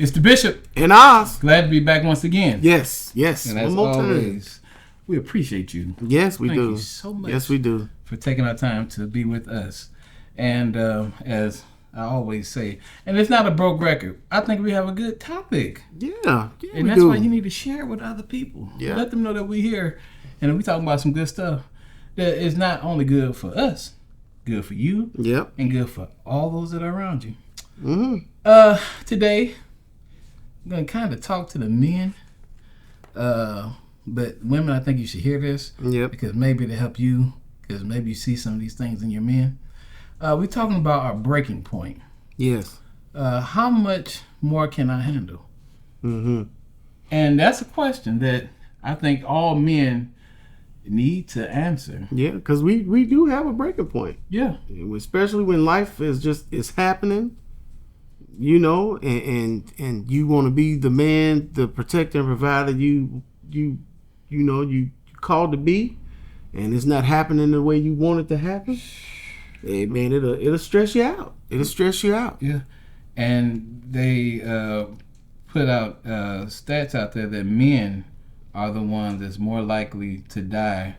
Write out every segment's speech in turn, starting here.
It's the Bishop. And Oz. Glad to be back once again. Yes. And as always, we appreciate you. Yes, we do. Thank you so much. Yes, we do. For taking our time to be with us. And as I always say, and it's not a broke record. I think we have a good topic. Yeah. And that's why you need to share it with other people. Yeah. Let them know that we're here and we talking about some good stuff that is not only good for us, good for you, yep, and good for all those that are around you. Mm-hmm. Today, I'm going to kind of talk to the men. But women, I think you should hear this. Yep. Because maybe it'll help you. Because maybe you see some of these things in your men. We're talking about our breaking point. Yes. How much more can I handle? Mm-hmm. And that's a question that I think all men need to answer. Yeah, because we do have a breaking point. Yeah. Especially when life is happening, you know, and you want to be the man, the protector and provider you called to be, and it's not happening the way you want it to happen. Hey, man, it'll stress you out. It'll stress you out. Yeah. And they put out stats out there that men are the ones that's more likely to die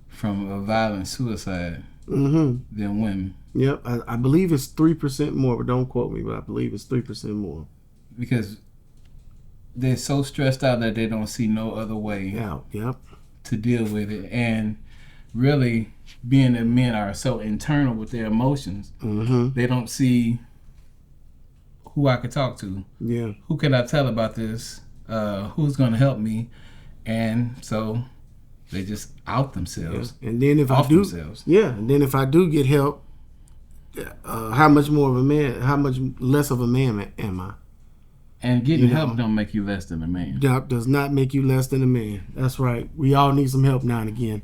from a violent suicide than women. Yep, I believe it's 3% more, but don't quote me, but I believe it's 3% more. Because they're so stressed out that they don't see no other way to deal with it. And really, being that men are so internal with their emotions, they don't see who I could talk to. Yeah. Who can I tell about this? Who's going to help me? And so they just out themselves. Yeah. And then if I do get help, how much more of a man? How much less of a man am I? And getting help don't make you less than a man. Help does not make you less than a man. That's right. We all need some help now and again.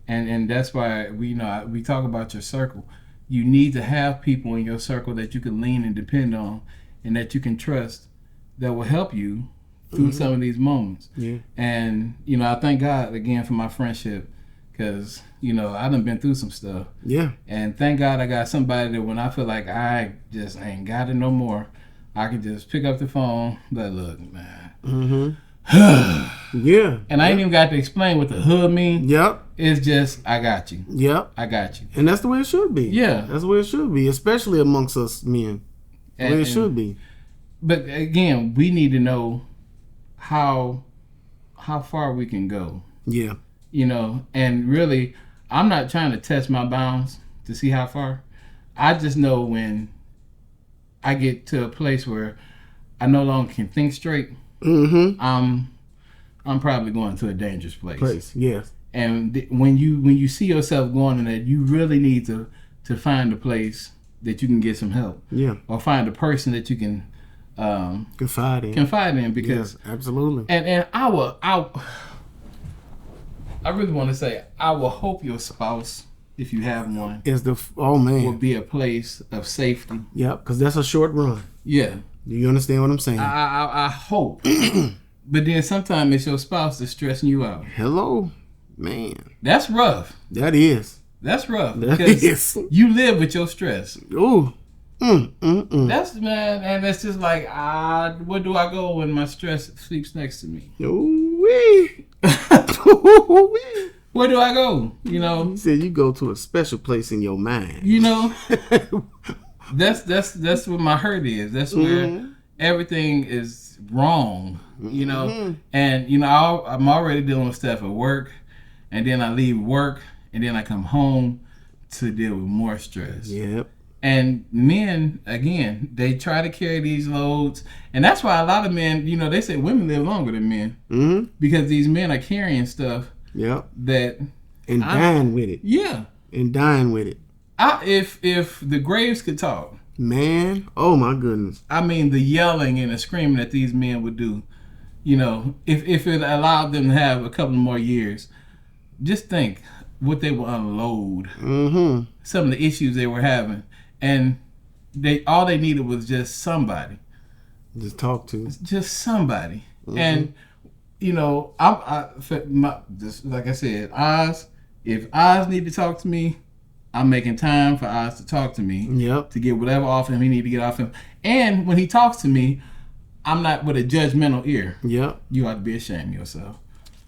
And that's why we talk about your circle. You need to have people in your circle that you can lean and depend on, and that you can trust, that will help you through some of these moments. Yeah. And I thank God again for my friendship, because I done been through some stuff. Yeah. And thank God I got somebody that when I feel like I just ain't got it no more, I can just pick up the phone, like, look, man. Yeah. And I ain't even got to explain what the hood mean. Yep. It's just, I got you. Yep. I got you. And that's the way it should be. Yeah. That's the way it should be, especially amongst us men. The way it should be. But again, we need to know how far we can go. Yeah. And really, I'm not trying to test my bounds to see how far. I just know when I get to a place where I no longer can think straight, I'm probably going to a dangerous place. Yes. And when you see yourself going in that, you really need to find a place that you can get some help. Yeah. Or find a person that you can confide in, because absolutely. And I really want to say, I will hope your spouse, if you have one, will be a place of safety. Yeah, because that's a short run. Yeah. Do you understand what I'm saying? I hope. But then sometimes it's your spouse that's stressing you out. Hello, man. That's rough. That is. That's rough. Because you live with your stress. Ooh. That's, man, and it's just like, where do I go when my stress sleeps next to me? Ooh-wee. Where do I go? You said you go to a special place in your mind. That's where my hurt is. That's where everything is wrong. And I'm already dealing with stuff at work, and then I leave work, and then I come home to deal with more stress. Yep. And men, again, they try to carry these loads. And that's why a lot of men, they say women live longer than men. Because these men are carrying stuff. Yep. And dying with it. Yeah. And dying with it. If the graves could talk. Man, oh my goodness. I mean, the yelling and the screaming that these men would do. If it allowed them to have a couple more years. Just think what they would unload. Some of the issues they were having. And all they needed was just somebody. Just talk to. Just somebody. And, just like I said, if Oz need to talk to me, I'm making time for Oz to talk to me. Yep. To get whatever off him he need to get off him. And when he talks to me, I'm not with a judgmental ear. Yep. You ought to be ashamed of yourself.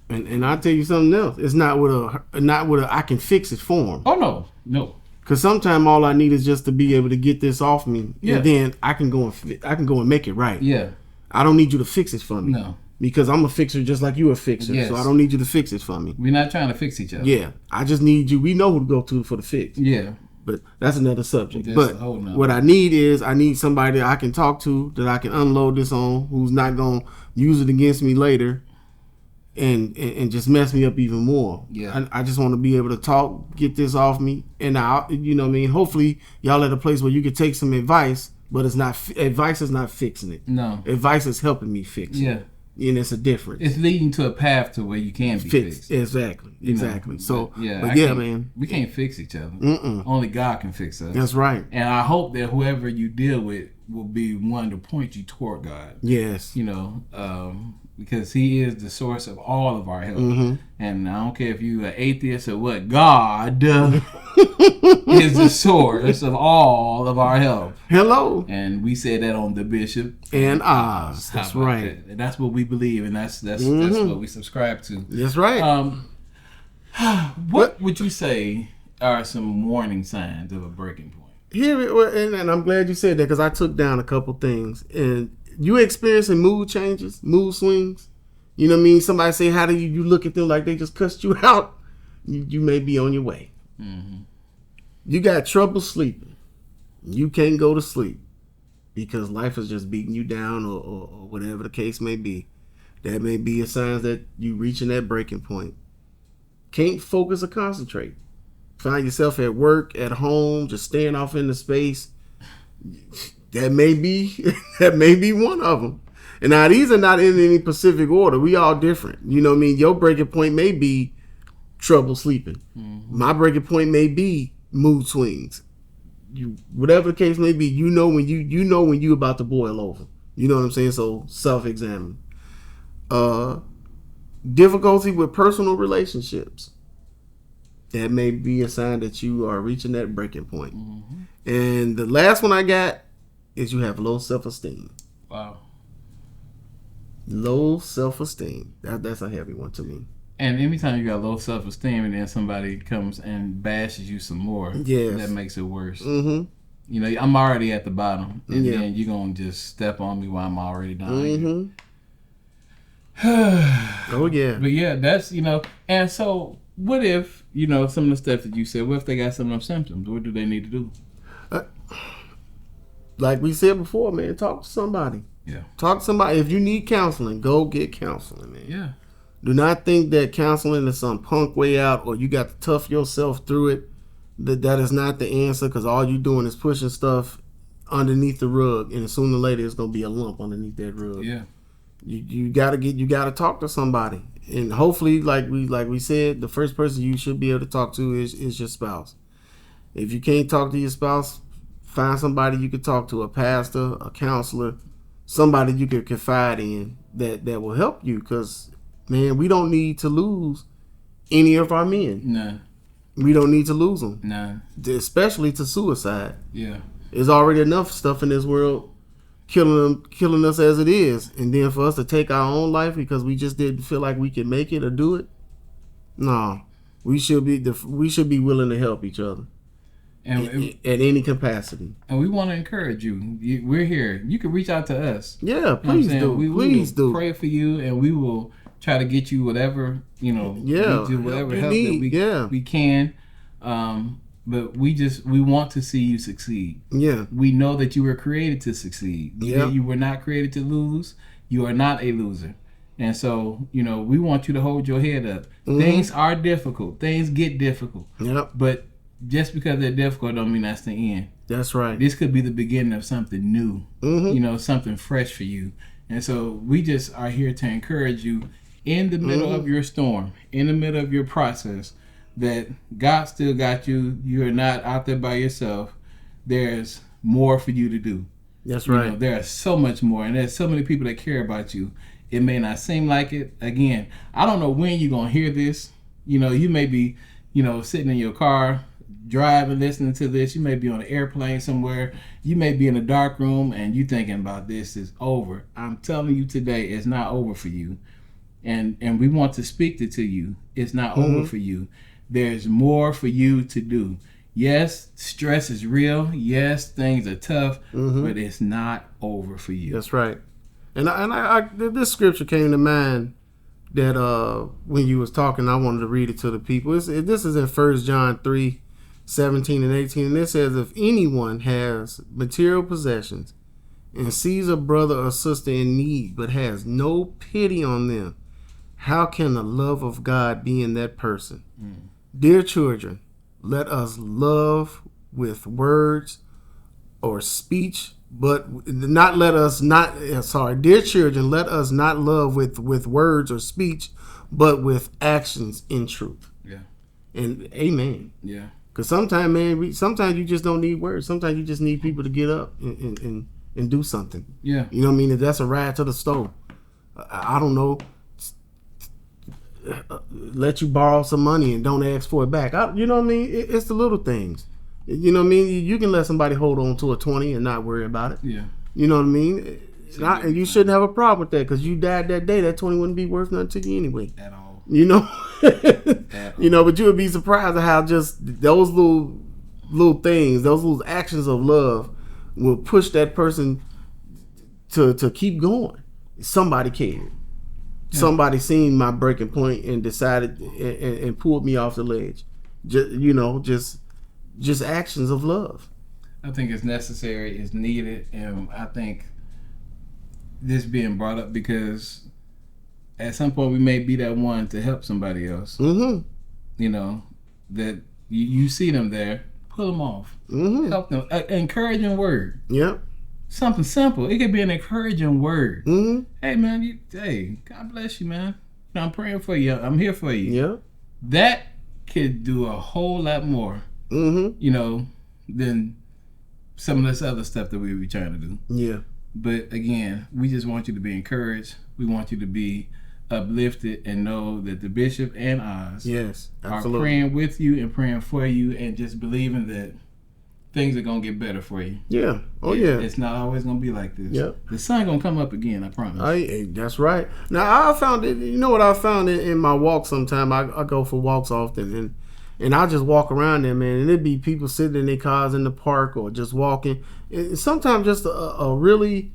And I'll tell you something else. It's not with a I can fix it form. Oh no. Because sometimes all I need is just to be able to get this off me, and then I can go and make it right. Yeah. I don't need you to fix it for me. No. Because I'm a fixer just like you a fixer. Yes. So I don't need you to fix it for me. We're not trying to fix each other. Yeah. I just need you. We know who to go to for the fix. Yeah. But that's another subject. That's but what I need somebody that I can talk to, that I can unload this on, who's not going to use it against me later and just mess me up even more. Yeah. I just want to be able to talk, get this off me. And you know what I mean? Hopefully y'all at a place where you can take some advice, but advice is not fixing it. No. Advice is helping me fix it. Yeah. And it's a difference. It's leading to a path to where you can be fixed. Exactly. You exactly. know, so, but man. We can't fix each other. Mm-mm. Only God can fix us. That's right. And I hope that whoever you deal with will be one to point you toward God. Yes. You know, because He is the source of all of our help. Mm-hmm. And I don't care if you're an atheist or what, God is the source of all of our help. Hello. And we said that on DaBizhop. And Oz. That's right. That? And that's what we believe, and that's what we subscribe to. That's right. What would you say are some warning signs of a breaking point? And I'm glad you said that, because I took down a couple things. And you experiencing mood changes, mood swings. You know what I mean? Somebody say, how do you look at them like they just cussed you out? You may be on your way. Mm-hmm. You got trouble sleeping. You can't go to sleep because life is just beating you down or whatever the case may be. That may be a sign that you reaching that breaking point. Can't focus or concentrate. Find yourself at work, at home, just staying off into space. That may be one of them. And now these are not in any specific order. We all different. You know what I mean? Your breaking point may be trouble sleeping. Mm-hmm. My breaking point may be mood swings. Whatever the case may be, you know when you about to boil over. You know what I'm saying? So self-examine. Difficulty with personal relationships. That may be a sign that you are reaching that breaking point. Mm-hmm. And the last one I got is you have low self-esteem. Wow. Low self-esteem. That's a heavy one to me. And anytime you got low self-esteem and then somebody comes and bashes you some more, that makes it worse. Mm-hmm. You know, I'm already at the bottom, and then you're going to just step on me while I'm already down. Mm-hmm. Oh, yeah. But yeah, that's, you know, and so what if, you know, some of the stuff that you said, what if they got some of those symptoms? What do they need to do? Like we said before, man, talk to somebody. Yeah. Talk to somebody. If you need counseling, go get counseling, man. Yeah. Do not think that counseling is some punk way out or you got to tough yourself through it. That is not the answer, because all you're doing is pushing stuff underneath the rug, and sooner or later it's gonna be a lump underneath that rug. Yeah. You gotta talk to somebody, and hopefully, like we said, the first person you should be able to talk to is your spouse. If you can't talk to your spouse, find somebody you can talk to, a pastor, a counselor, somebody you can confide in that will help you. Because, man, we don't need to lose any of our men. No. We don't need to lose them. No. Especially to suicide. Yeah. There's already enough stuff in this world killing us as it is. And then for us to take our own life because we just didn't feel like we could make it or do it. No. We should be willing to help each other. And at any capacity. And we want to encourage you. We're here. You can reach out to us. Yeah, please do. Please do. Pray for you, and we will try to get you whatever, you know, whatever help that we can. But we want to see you succeed. Yeah. We know that you were created to succeed. Yeah. You were not created to lose. You are not a loser. And so, you know, we want you to hold your head up. Mm-hmm. Things are difficult. Things get difficult. Yep. But just because they're difficult don't mean that's the end. That's right. This could be the beginning of something new. Mm-hmm. You know, something fresh for you. And so we just are here to encourage you in the middle of your storm, in the middle of your process, that God still got you. You're not out there by yourself. There's more for you to do. That's right. You know, there's so much more, and there's so many people that care about you. It may not seem like it. Again, I don't know when you're going to hear this. You know, you may be, you know, sitting in your car driving, listening to this. You may be on an airplane somewhere. You may be in a dark room and you thinking about this is over. I'm telling you today, it's not over for you. And we want to speak to you. It's not over for you. There's more for you to do. Yes, stress is real. Yes, things are tough, but it's not over for you. That's right. And I this scripture came to mind that when you was talking, I wanted to read it to the people. This is in 1 John 3:17 and 18, and it says, if anyone has material possessions and sees a brother or sister in need but has no pity on them, how can the love of God be in that person? Dear children, let us love with words or speech, but dear children, let us not love with words or speech, but with actions in truth. Yeah. And amen. Yeah. Because sometimes, man, sometimes you just don't need words. Sometimes you just need people to get up and do something. Yeah. You know what I mean? If that's a ride to the store, I don't know, let you borrow some money and don't ask for it back. You know what I mean? It's the little things. You know what I mean? You can let somebody hold on to a 20 and not worry about it. Yeah. You know what I mean? And you shouldn't have a problem with that, because you died that day, that 20 wouldn't be worth nothing to you anyway. At all. You know? You know, but you would be surprised at how just those little things, those little actions of love will push that person to keep going. Somebody cared. Yeah. Somebody seen my breaking point and decided and pulled me off the ledge. Just actions of love. I think it's necessary, it's needed, and I think this being brought up because at some point we may be that one to help somebody else. You know, that you see them there, pull them off, help them. An encouraging word. Yep. Something simple. It could be an encouraging word. Hey man, God bless you, man. I'm praying for you. I'm here for you. Yeah. That could do a whole lot more. You know, than some of this other stuff that we be trying to do. Yeah. But again, we just want you to be encouraged. We want you to be uplifted and know that the Bishop and Oz are praying with you and praying for you and just believing that things are gonna get better for you. Yeah. It's not always gonna be like this. Yep. The sun gonna come up again, I promise. That's right. Now I found it. You know what I found in my walk? Sometime I go for walks often, and I'll just walk around there, man, and it'd be people sitting in their cars in the park or just walking. And sometimes just a really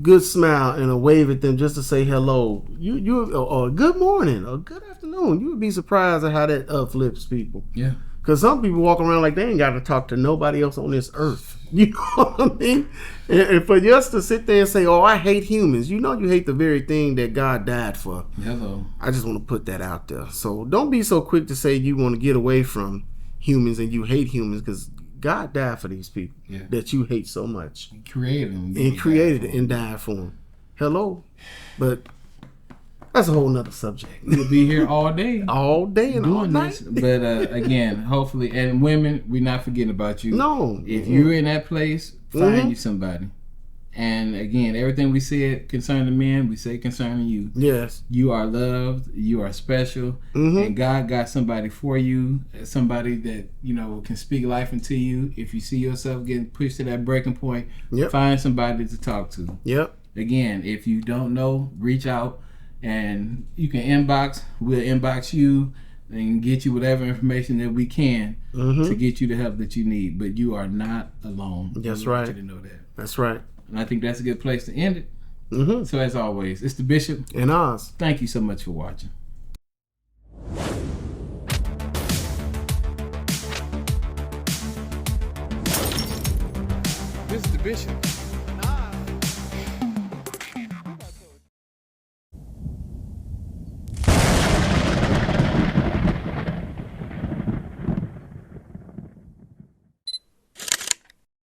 good smile and a wave at them just to say hello. Or good morning or good afternoon. You would be surprised at how that uplifts people. Yeah. Because some people walk around like they ain't got to talk to nobody else on this earth. You know what I mean? And for us to sit there and say, oh, I hate humans. You know you hate the very thing that God died for. Hello. I just want to put that out there. So don't be so quick to say you want to get away from humans and you hate humans, because God died for these people that you hate so much. He created them. And created it and died for them. Hello? But that's a whole nother subject. We'll be here all day. All day and all night. This. But again, hopefully, and women, we're not forgetting about you. No. If you're in that place, find you somebody. And again, everything we said concerning men, we say concerning you. Yes. You are loved. You are special. And God got somebody for you. Somebody that, can speak life into you. If you see yourself getting pushed to that breaking point, find somebody to talk to. Yep. Again, if you don't know, reach out. And you can inbox. We'll inbox you and get you whatever information that we can to get you the help that you need. But you are not alone. That's right. right. Want you to know that. That's right. And I think that's a good place to end it. So as always, it's the Bishop and Oz. Thank you so much for watching. This is the Bishop.